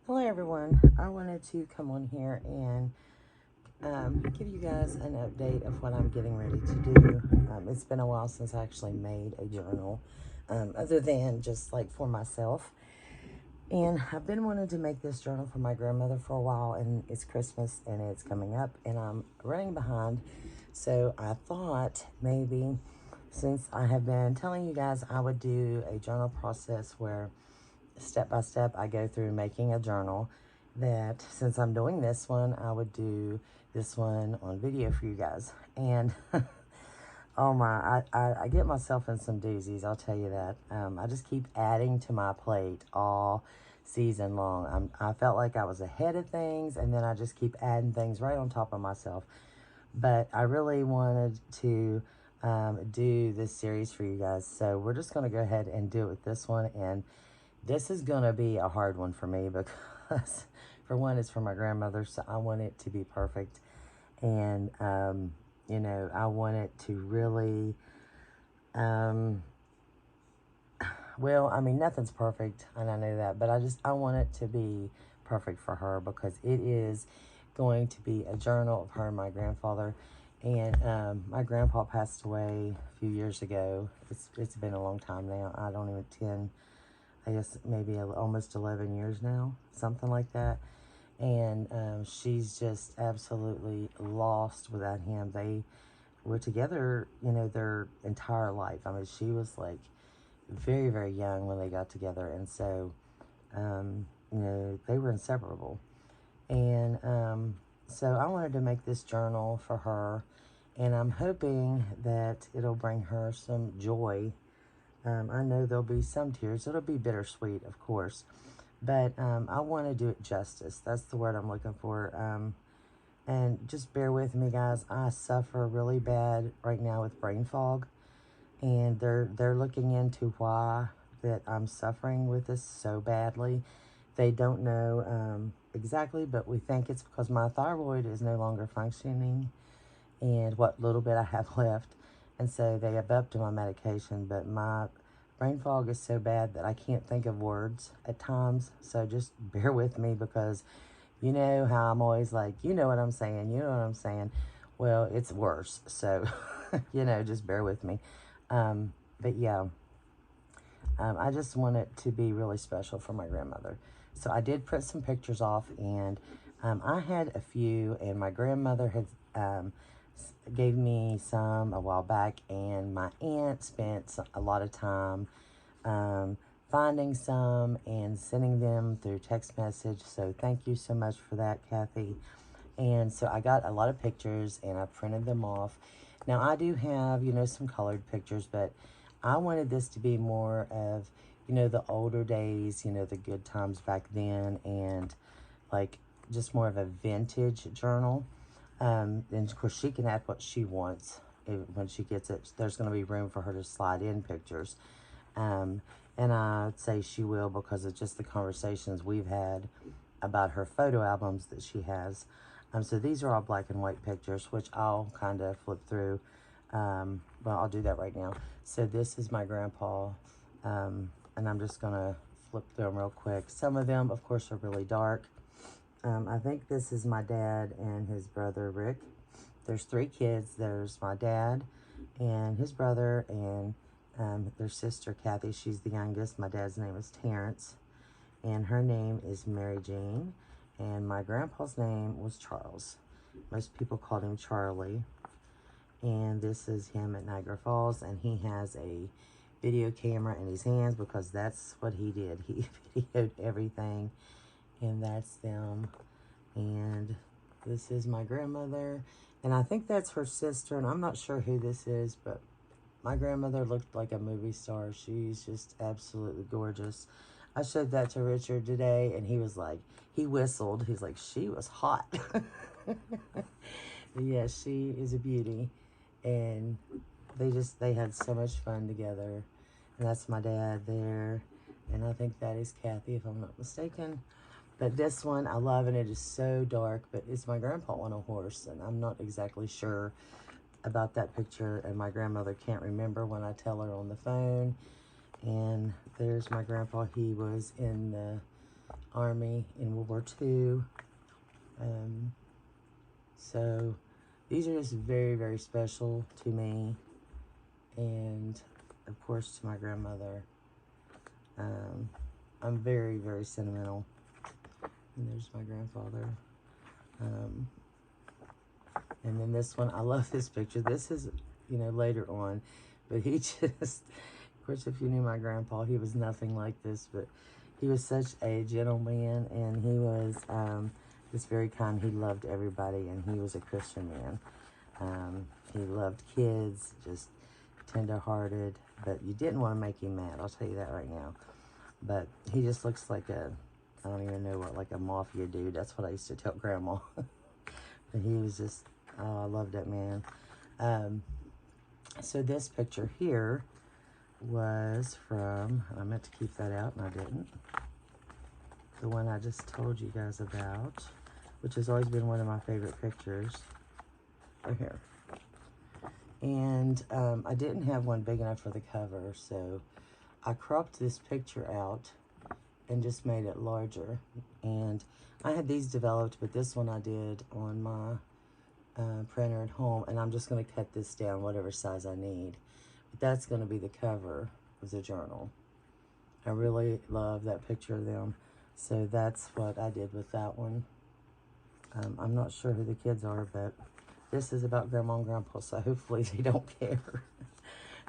Hello everyone. I wanted to come on here and give you guys an update of what I'm getting ready to do. It's been a while since I actually made a journal, other than just like for myself. And I've been wanting to make this journal for my grandmother for a while, and it's Christmas and it's coming up, and I'm running behind. So I thought maybe since I have been telling you guys I would do a journal process where step by step I go through making a journal, that since I'm doing this one, I would do this one on video for you guys. And oh my, I get myself in some doozies, I'll tell you that. I just keep adding to my plate all season long. I felt like I was ahead of things, and then I just keep adding things right on top of myself. But I really wanted to do this series for you guys, so we're just going to go ahead and do it with this one. And this is going to be a hard one for me because, for one, it's for my grandmother, so I want it to be perfect. And, I want it to really, um, well, I mean, nothing's perfect, and I know that, but I want it to be perfect for her because it is going to be a journal of her and my grandfather. And my grandpa passed away a few years ago. It's been a long time now. I don't even 10 I guess maybe almost 11 years now, something like that. And she's just absolutely lost without him. They were together, their entire life. I mean, she was like very, very young when they got together. And so, they were inseparable. And so I wanted to make this journal for her. And I'm hoping that it'll bring her some joy. I know there'll be some tears. It'll be bittersweet, of course. But I want to do it justice. That's the word I'm looking for. And just bear with me, guys. I suffer really bad right now with brain fog. And they're looking into why that I'm suffering with this so badly. They don't know exactly, but we think it's because my thyroid is no longer functioning and what little bit I have left. And so they have upped my medication, but my brain fog is so bad that I can't think of words at times. So just bear with me because you know how I'm always like, you know what I'm saying, you know what I'm saying. Well, it's worse. So, just bear with me. But yeah, I just want it to be really special for my grandmother. So I did print some pictures off, and I had a few, and my grandmother had gave me some a while back, and my aunt spent a lot of time um, finding some and sending them through text message. So thank you so much for that, Kathy. And so I got a lot of pictures and I printed them off. Now I do have, some colored pictures, but I wanted this to be more of, the older days, the good times back then, and like just more of a vintage journal. And of course, she can add what she wants when she gets it. There's going to be room for her to slide in pictures. Um, and I'd say she will because of just the conversations we've had about her photo albums that she has. So these are all black and white pictures, which I'll kind of flip through. Well, I'll do that right now. So this is my grandpa, and I'm just going to flip through them real quick. Some of them, of course, are really dark. I think this is my dad and his brother, Rick. There's 3 kids. There's my dad and his brother and their sister, Kathy. She's the youngest. My dad's name is Terrence, and her name is Mary Jane. And my grandpa's name was Charles. Most people called him Charlie. And this is him at Niagara Falls, and he has a video camera in his hands because that's what he did. He videoed everything, and that's them. And this is my grandmother, and I think that's her sister, and I'm not sure who this is, but my grandmother looked like a movie star. She's just absolutely gorgeous. I showed that to Richard today, and he was like, he whistled. He's like, she was hot. But yeah, she is a beauty, and they had so much fun together. And that's my dad there, and I think that is Kathy, if I'm not mistaken. But this one I love, and it is so dark, but it's my grandpa on a horse, and I'm not exactly sure about that picture, and my grandmother can't remember when I tell her on the phone. And there's my grandpa. He was in the Army in World War II. So these are just very, very special to me, and of course to my grandmother. I'm very, very sentimental. And there's my grandfather. And then this one, I love this picture. This is, you know, later on, but he just, of course, if you knew my grandpa, he was nothing like this, but he was such a gentleman, and he was just very kind. He loved everybody, and he was a Christian man. He loved kids, just tender-hearted, but you didn't want to make him mad, I'll tell you that right now. But he just looks like a, I don't even know what, like a mafia dude. That's what I used to tell Grandma. But he was just, oh, I love that man. So this picture here was from, I meant to keep that out and I didn't. The one I just told you guys about, which has always been one of my favorite pictures. Right here. And I didn't have one big enough for the cover, so I cropped this picture out and just made it larger. And I had these developed, but this one I did on my printer at home, and I'm just going to cut this down whatever size I need. But that's going to be the cover of the journal. I really love that picture of them, so that's what I did with that one. I'm not sure who the kids are, but this is about Grandma and Grandpa, so hopefully they don't care.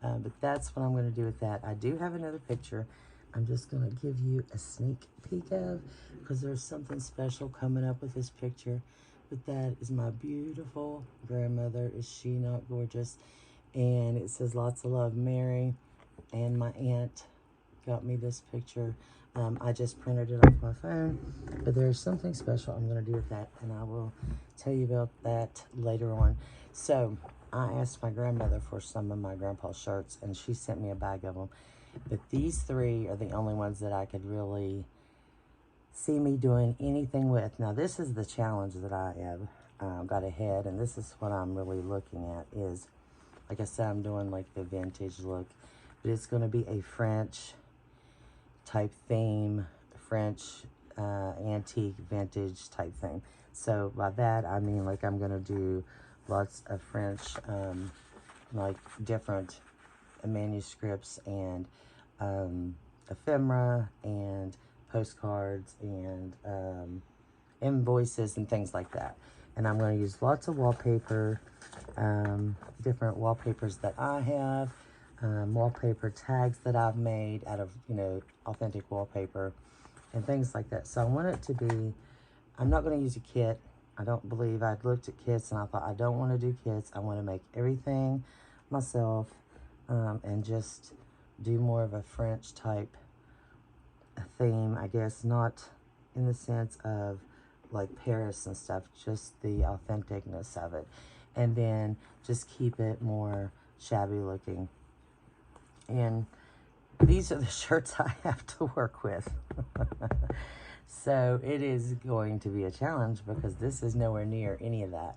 But that's what I'm going to do with that. I do have another picture I'm just going to give you a sneak peek of, because there's something special coming up with this picture. But that is my beautiful grandmother. Is she not gorgeous? And it says lots of love, Mary. And my aunt got me this picture. I just printed it off my phone. But there's something special I'm going to do with that, and I will tell you about that later on. So I asked my grandmother for some of my grandpa's shirts, and she sent me a bag of them. But these three are the only ones that I could really see me doing anything with. Now, this is the challenge that I have got ahead, and this is what I'm really looking at is, like I said, I'm doing like the vintage look, but it's going to be a French type theme, French antique vintage type thing. So by that, I mean like I'm going to do lots of French, like different manuscripts and ephemera and postcards and invoices and things like that. And I'm going to use lots of wallpaper, different wallpapers that I have, wallpaper tags that I've made out of, you know, authentic wallpaper and things like that. So I want it to be, I'm not going to use a kit. I don't believe, I'd looked at kits and I thought I don't want to do kits. I want to make everything myself and just do more of a French type theme, I guess, not in the sense of like Paris and stuff, just the authenticness of it, and then just keep it more shabby looking. And these are the shirts I have to work with. So it is going to be a challenge because this is nowhere near any of that.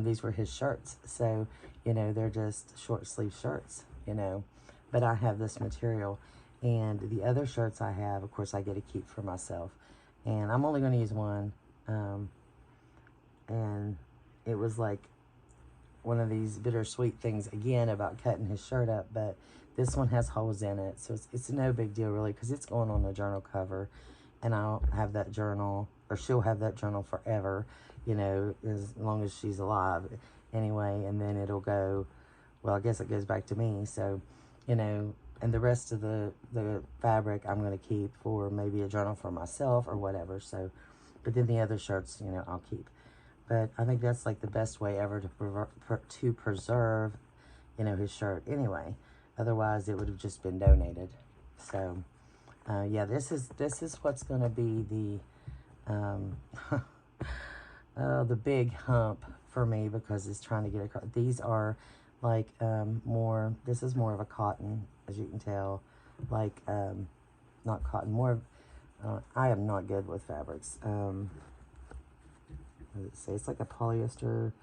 These were his shirts, so, you know, they're just short sleeve shirts, you know, but I have this material. And the other shirts I have, of course, I get to keep for myself. And I'm only going to use one. And it was like one of these bittersweet things, again, about cutting his shirt up. But this one has holes in it. So it's no big deal, really, because it's going on the journal cover. And I'll have that journal, or she'll have that journal forever, you know, as long as she's alive. Anyway, and then it'll go, well, I guess it goes back to me. So, you know, and the rest of the fabric I'm going to keep for maybe a journal for myself or whatever. So, but then the other shirts, you know, I'll keep. But I think that's like the best way ever to preserve, you know, his shirt anyway. Otherwise, it would have just been donated. So, yeah, this is what's going to be the big hump for me, because it's trying to get across. These are like more, this is more of a cotton, as you can tell, like not cotton, more I am not good with fabrics. What does it say? It's like a polyester.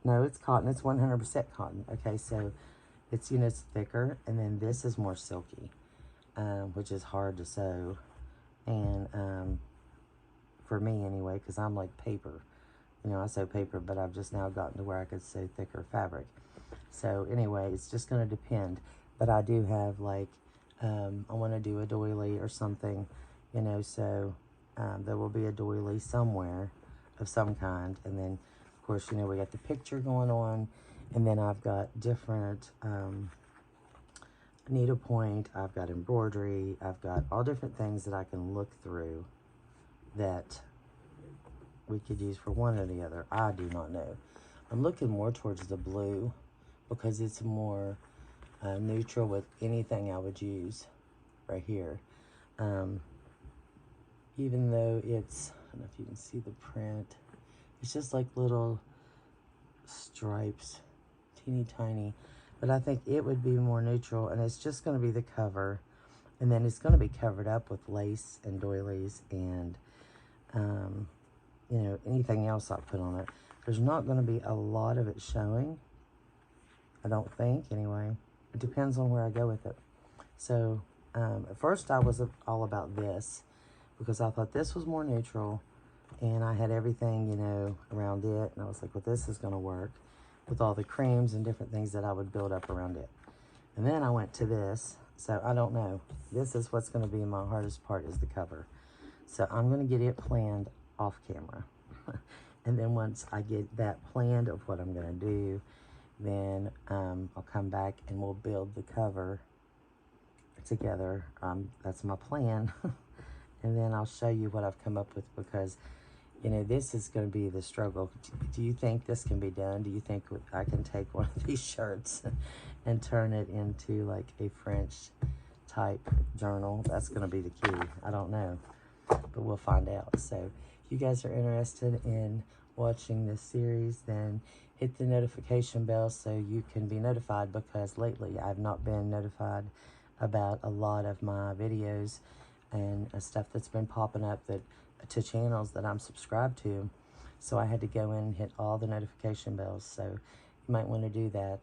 No, it's cotton. It's 100% cotton. Okay, so it's, you know, it's thicker, and then this is more silky, which is hard to sew. And for me anyway, because I'm like paper. You know, I sew paper, but I've just now gotten to where I could sew thicker fabric. So anyway, it's just going to depend. But I do have like, I want to do a doily or something, you know, so there will be a doily somewhere of some kind. And then, of course, you know, we got the picture going on. And then I've got different needlepoint, I've got embroidery, I've got all different things that I can look through that we could use for one or the other. I do not know. I'm looking more towards the blue because it's more neutral with anything I would use right here. Even though it's, I don't know if you can see the print, it's just like little stripes, teeny tiny. But I think it would be more neutral, and it's just going to be the cover. And then it's going to be covered up with lace and doilies and, you know, anything else I put on it. There's not going to be a lot of it showing, I don't think, anyway. It depends on where I go with it. So, at first I was all about this because I thought this was more neutral, and I had everything, you know, around it. And I was like, well, this is going to work with all the creams and different things that I would build up around it. And then I went to this. So I don't know. This is what's going to be my hardest part, is the cover. So I'm going to get it planned off camera. And then once I get that planned of what I'm going to do, then I'll come back and we'll build the cover together. That's my plan. And then I'll show you what I've come up with, because, you know, this is going to be the struggle. Do you think this can be done? Do you think I can take one of these shirts and turn it into like a French type journal? That's going to be the key. I don't know, but we'll find out. So if you guys are interested in watching this series, then hit the notification bell so you can be notified, because lately I've not been notified about a lot of my videos and stuff that's been popping up to channels that I'm subscribed to. So I had to go in and hit all the notification bells. So you might want to do that.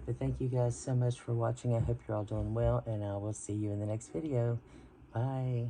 But thank you guys so much for watching. I hope you're all doing well, and I will see you in the next video. Bye.